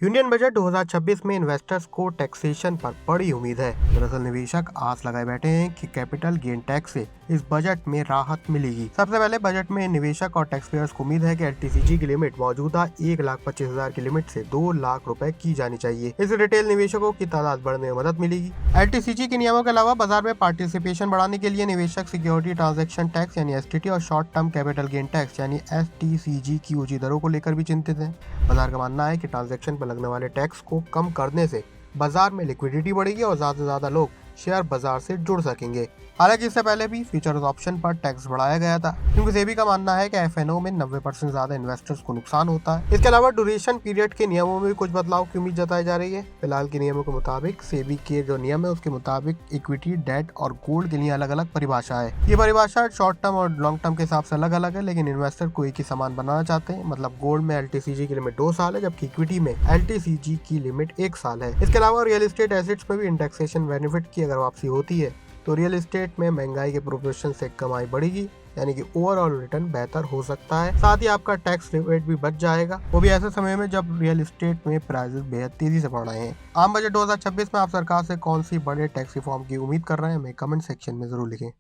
Union budget 2026 में investors को taxation पर बड़ी उम्मीद है। दरअसल निवेशक आस लगाए बैठे हैं कि कैपिटल गेन टैक्स से इस बजट में राहत मिलेगी। सबसे पहले बजट में निवेशक और टैक्स पेयर्स को उम्मीद है कि एलटीसीजी की लिमिट मौजूदा 1,25,000 की लिमिट से 2 लाख रुपए की जानी चाहिए। इससे रिटेल निवेशकों की तादाद बढ़ने में मदद मिलेगी। एलटीसीजी के नियमों के अलावा बाजार में पार्टिसिपेशन बढ़ाने के लिए निवेशक सिक्योरिटी ट्रांजैक्शन टैक्स यानी एसटीटी और short term capital gain tax यानी एसटीसीजी की ऊंची दरों को लेकर भी चिंतित है। बाजार का मानना है कि ट्रांजैक्शन पर लगने वाले टैक्स को कम करने से बाजार में लिक्विडिटी बढ़ेगी और ज्यादा से ज्यादा लोग शेयर बाजार से जुड़ सकेंगे। हालांकि इससे पहले भी फ्यूचर्स ऑप्शन पर टैक्स बढ़ाया गया था, क्योंकि सेबी का मानना है कि एफएनओ में 90% ज्यादा इन्वेस्टर्स को नुकसान होता है। इसके अलावा ड्यूरेशन पीरियड के नियमों में भी कुछ बदलाव की उम्मीद जताई जा रही है। फिलहाल के नियमों के मुताबिक सेबी के जो नियम है उसके मुताबिक इक्विटी, डेट और गोल्ड के लिए अलग अलग परिभाषा है। ये परिभाषा शॉर्ट टर्म और लॉन्ग टर्म के हिसाब से अलग अलग है, लेकिन इन्वेस्टर को एक ही समान बनाना चाहते हैं। मतलब गोल्ड में एलटीसीजी की लिमिट 2 साल है, जबकि इक्विटी में एलटीसीजी की लिमिट 1 साल है। इसके अलावा रियल एस्टेट एसेट्स में भी इंडेक्सेशन बेनिफिट की अगर वापसी होती है तो रियल एस्टेट में महंगाई के प्रोपोर्शन से कमाई बढ़ेगी, यानी कि ओवरऑल रिटर्न बेहतर हो सकता है। साथ ही आपका टैक्स रेट भी बच जाएगा, वो भी ऐसे समय में जब रियल एस्टेट में प्राइसेस बेहद तेजी से बढ़ रहे हैं। आम बजट 2026 में आप सरकार से कौन सी बड़े टैक्स रिफॉर्म की उम्मीद कर रहे हैं, हमें कमेंट सेक्शन में जरूर लिखें।